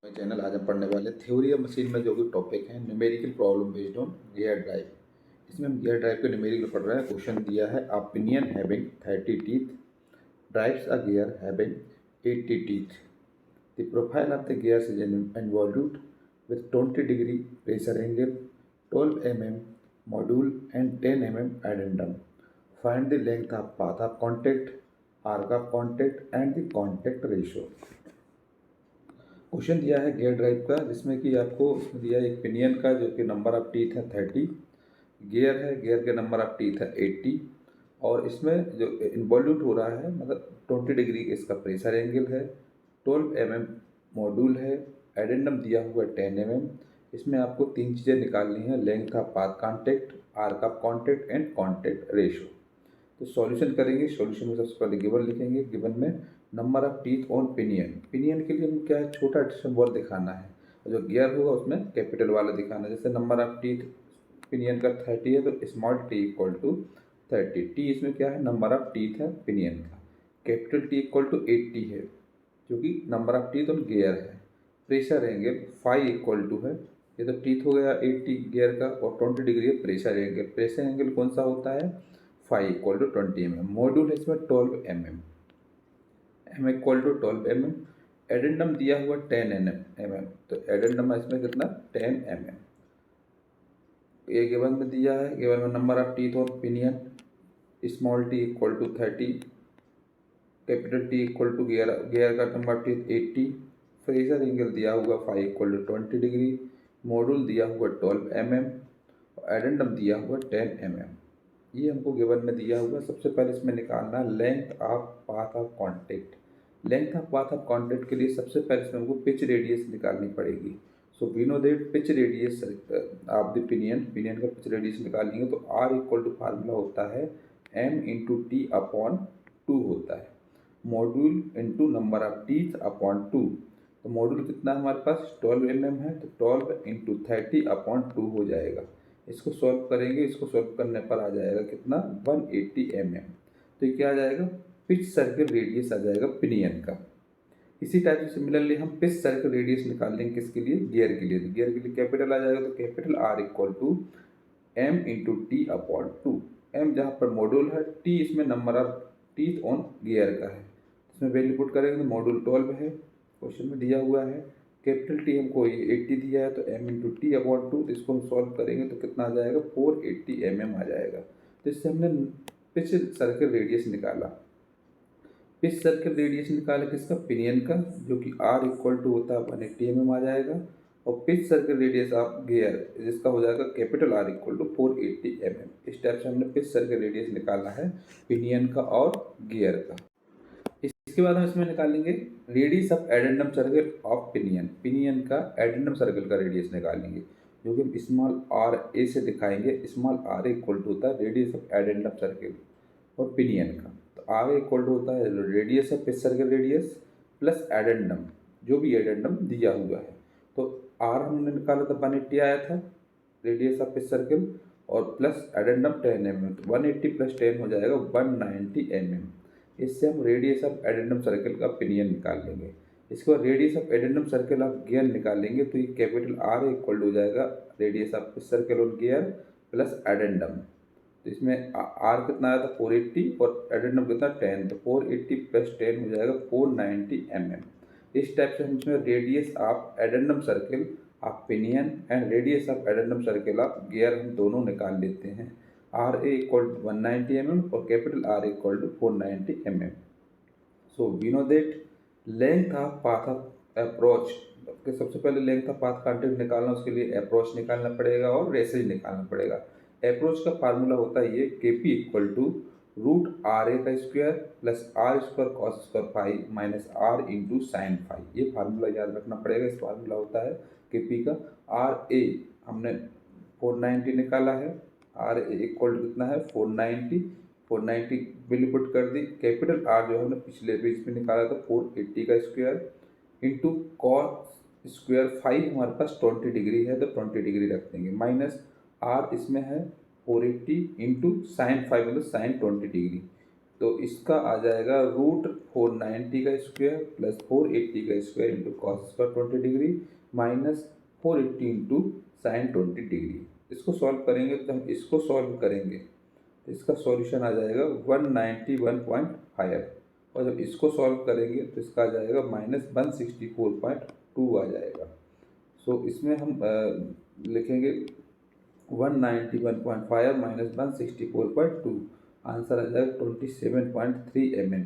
Channel आज हम पढ़ने वाले थ्योरी ऑफ मशीन में जो कि टॉपिक है numerical problem based on gear drive. इसमें हम गियर ड्राइव के न्यूमेरिकल पढ़ रहे हैं। क्वेश्चन दिया है a pinion having 30 teeth drives a gear having 80 teeth. The profile of the gears is involved with 20 degree pressure angle, 12 mm module and 10 mm addendum. Find the length of path of contact, arc of contact and the contact ratio. Question दिया है gear drive का, जिसमें कि आपको उसमें दिया है एक पिनियन का जो कि नंबर ऑफ टीथ है 30, गियर है, गियर के नंबर ऑफ टीथ है 80 और इसमें जो इन्वॉल्यूट हो रहा है मतलब 20 डिग्री इसका प्रेशर एंगल है, 12 mm मॉड्यूल है, एडेंडम दिया हुआ है 10 mm। इसमें आपको तीन चीज़ें निकालनी है, length of path contact, arc of contact and contact ratio. तो सॉल्यूशन करेंगे। सॉल्यूशन में सबसे पहले गिवन लिखेंगे। गिवन में number of teeth on pinion, pinion के लिए हम क्या है छोटा सिंबल दिखाना है और जो गियर होगा उसमें कैपिटल वाला दिखाना है। जैसे नंबर ऑफ टीथ पिनियन का 30 है तो small T equal to 30। T इसमें क्या है नंबर ऑफ टीथ है पिनियन का। कैपिटल टी इक्वल टू 80 है जो कि number of teeth on gear है। प्रेशर एंगल 5 इक्वल टू है, ये तो टीथ हो गया 80 गियर का और 20 डिग्री है प्रेशर एंगल। प्रेशर एंगल कौन सा होता है 5 इक्वल टू 20 mm। मॉड्यूल है इसमें 12 mm, m equal to 12 mm। Addendum दिया हुआ 10 mm, तो एडेंडम इसमें कितना 10 mm। ये गिवन में दिया है। गिवन में number of teeth on pinion small T equal to 30, capital T equal to gear का number of teeth 80, pressure angle दिया हुआ 5 इक्वल टू 20 डिग्री, मॉड्यूल दिया हुआ 12 mm और एडेंडम दिया हुआ 10 mm। ये हमको गिवन में दिया हुआ। सबसे पहले इसमें निकालना length of path of contact. Length of path of contact के लिए सबसे पहले इसमें हमको पिच रेडियस निकालनी पड़ेगी। So we know that pitch radius of the pinion का पिच रेडियस निकालेंगे तो आर इक्वल टू फार्मूला होता है एम इंटू टी अपॉन 2 होता है, module into number of teeth upon 2। तो मॉड्यूल कितना हमारे पास 12 mm है तो 12 इंटू 30 अपॉन 2 हो जाएगा। इसको सॉल्व करेंगे, इसको सॉल्व करने पर आ जाएगा कितना 180 mm। तो ये क्या आ जाएगा पिच सर्कल रेडियस आ जाएगा पिनियन का। इसी टाइप से सिमिलरली हम पिच सर्कल रेडियस निकाल लेंगे किसके लिए गियर के लिए। तो गियर के लिए कैपिटल आ जाएगा तो capital R equal to M into T upon 2। M जहाँ पर मॉड्यूल है, टी इसमें number of teeth on gear का है, इसमें वैल्यू पुट करेंगे तो मॉड्यूल 12 है क्वेश्चन में दिया हुआ है। कैपिटल टी हमको 80 दिया है तो एम इंटू टी अपॉन 2, तो इसको हम सॉल्व करेंगे तो कितना आ जाएगा 480 mm आ जाएगा। तो इससे हमने पिच सर्कल रेडियस निकाला। पिच सर्कल रेडियस निकाला किसका पिनियन का, जो कि आर इक्वल टू होता है 180 mm आ जाएगा। और pitch circle radius of gear जिसका हो जाएगा capital R equal to 480 mm। इस टाइप से हमने पिच सर्कल रेडियस निकाला है पिनियन का और गियर का। इसके बाद हम इसमें निकालेंगे radius of addendum circle of pinion. Pinion का एडेंडम सर्कल का रेडियस निकालेंगे जो कि हम स्मॉल आर ए से दिखाएंगे। स्मॉल आर इक्वल टू होता है रेडियस ऑफ एडेंडम सर्कल और पिनियन का। तो आर इक्वल टू होता है radius of pitch circle radius plus addendum, जो भी एडेंडम दिया हुआ है। तो आर हमने निकाला था 180 आया था रेडियस ऑफ पिच सर्कल और प्लस एडेंडम 10 mm, तो 180 प्लस 10 हो जाएगा 190 mm। इससे हम रेडियस ऑफ एडेंडम सर्कल का पिनियन निकाल लेंगे। इसके बाद radius of addendum circle of gear निकालेंगे तो ये कैपिटल आर इक्वल हो जाएगा radius of circle on gear plus addendum. तो इसमें आर कितना आया था 480 और एडेंडम कितना 10, तो 480 प्लस 10 हो जाएगा 490 mm। इस टाइप से हम इसमें radius of addendum circle of pinion and radius of addendum circle of gear हम दोनों निकाल लेते हैं। R A equal to 190 mm और capital R equal to 490 mm। So we know that length of path of approach के सबसे पहले length of path contact निकालना, उसके लिए अप्रोच निकालना पड़ेगा और रेसेज निकालना पड़ेगा। अप्रोच का फार्मूला होता है ये K P equal to root R A का square plus R square cos square five minus R into sine five. ये फार्मूला याद रखना पड़ेगा। इस फार्मूला होता है के पी का। आर ए हमने 490 निकाला है, आर इक्वल टू कितना है 490 वैल्यू पुट कर दी। कैपिटल आर जो है हमने पिछले पेज में निकाला था 480 का स्क्वायर इंटू कॉस स्क्वायर 5 हमारे पास 20 डिग्री है तो 20 डिग्री रख देंगे, माइनस आर इसमें है 480 इंटू साइन 5 मतलब साइन 20 डिग्री। तो इसका आ जाएगा √490 का स्क्वायर प्लस 480 का square into cos square 20 degree minus 480 into sine 20 degree. इसको सॉल्व करेंगे तो हम इसको सॉल्व करेंगे तो इसका सॉल्यूशन आ जाएगा 191.5 और जब इसको सॉल्व करेंगे तो इसका आ जाएगा -164.2 आ जाएगा। सो इसमें हम लिखेंगे 191.5 माइनस 164.2, आंसर आ जाएगा 27.3 mm।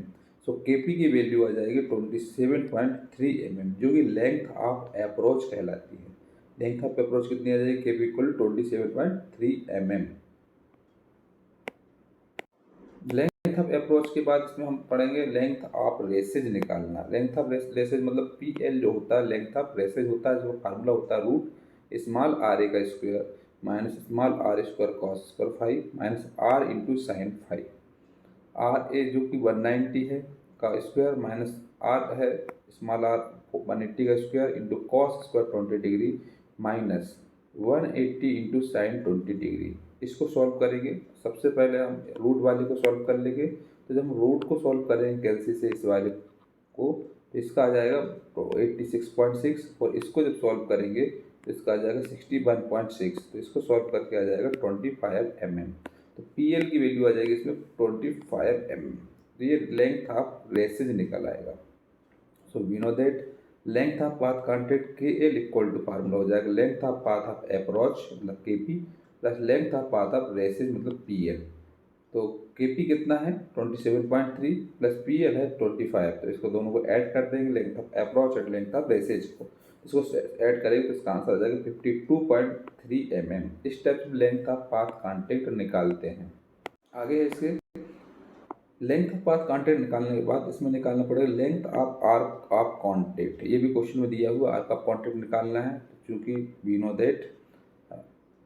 सो Kp की वैल्यू आ जाएगी 27.3 mm, जो कि लेंथ ऑफ अप्रोच कहलाती है। लेंथ ऑफ अप्रोच कितनी आ जाएगी? Kp equal 27.3 mm। Length of approach के बाद इसमें हम पढ़ेंगे लेंथ ऑफ रेसेज निकालना। लेंथ ऑफ रेसेज मतलब PL जो होता है लेंथ ऑफ रेसेज होता है, जो फार्मूला होता है √RA का square minus r² cos square 5 minus r into sine 5। RA जो कि 190 है का स्क्वायर माइनस r है r 180 का square into cos square 20 degree minus 180 into sine 20 degree. इसको सॉल्व करेंगे। सबसे पहले हम रूट वाले को सॉल्व कर लेंगे। तो जब हम रूट को सॉल्व करेंगे कैलसी से इस वाले को तो इसका आ जाएगा 86.6 और इसको जब सॉल्व करेंगे तो इसका आ जाएगा 61.6। तो इसको सॉल्व करके आ जाएगा 25 mm। तो PL की वैल्यू आ जाएगी इसमें 25 mm। तो ये लेंथ ऑफ रेसेज निकल आएगा। So we know that length of path contact KL equal to formula हो जाएगा length of path of approach मतलब KP plus length of path of recess मतलब PL। तो Kp कितना है 27.3 प्लस PL है 25। तो इसको दोनों को ऐड कर देंगे लेंथ ऑफ अप्रोच और लेंथ ऑफ रेसेज को। इसको ऐड करेंगे तो इसका आंसर आ जाएगा 52.3 mm। इस टाइप से लेंथ ऑफ पाथ कांटेक्ट निकालते हैं। आगे है इसके लेंथ ऑफ पाथ कांटेक्ट निकालने के बाद इसमें निकालना पड़ेगा length of arc of contact. ये भी क्वेश्चन में दिया हुआ आर्क ऑफ कांटेक्ट निकालना है, क्योंकि we know that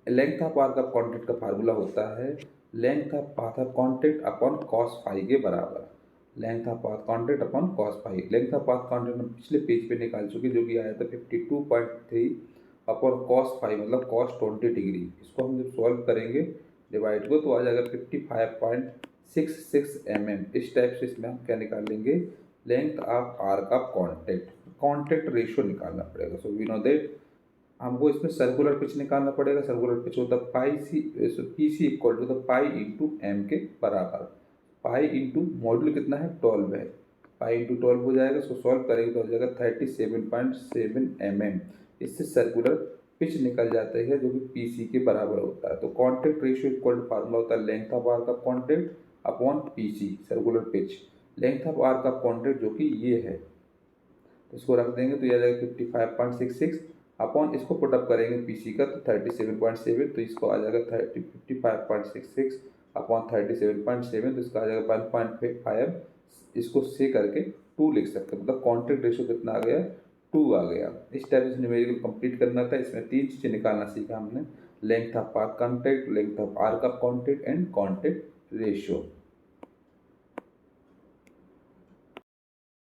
length of arc of contact का फार्मूला होता है length of path of contact upon cos phi के बराबर। Length of path contact upon cos phi. Length of path contact हम पिछले पेज पे निकाल चुके, जो कि आया था 52.3 अपॉन कॉस फाई मतलब कॉस 20 डिग्री। इसको हम जब सॉल्व करेंगे डिवाइड को तो आ जाएगा 55.66 mm। इस टाइप से इसमें हम क्या निकालेंगे length of arc of contact ratio निकालना पड़ेगा। सो वी नो दैट हमको इसमें सर्कुलर पिच निकालना पड़ेगा। सर्कुलर पिच होता है PC equal to the pi into M के बराबर। पाई इंटू मॉड्यूल कितना है 12 है, पाई इंटू 12 हो जाएगा। सो सॉल्व करेंगे तो हो जाएगा 37.7 mm। इससे सर्कुलर पिच निकल जाता है जो कि PC के बराबर होता है। तो contact ratio equal to formula होता है length of arc of contact upon PC circular pitch. Length of arc of contact जो कि ये है, तो इसको रख देंगे तो ये आ जाएगा 55.66 अपॉन इसको पुटअप करेंगे PC का तो 37.7। तो इसको आ जाएगा 55.66 अपॉन 37.7। तो इसका आ जाएगा 1.5। इसको से करके 2 लिख सकते हैं, मतलब कॉन्टेक्ट रेशियो कितना आ गया 2 आ गया। इस टाइप से न्यूमेरिकल कंप्लीट करना था। इसमें 3 चीज़ें निकालना सीखा हमने, length of path contact, length of arc of contact and contact ratio.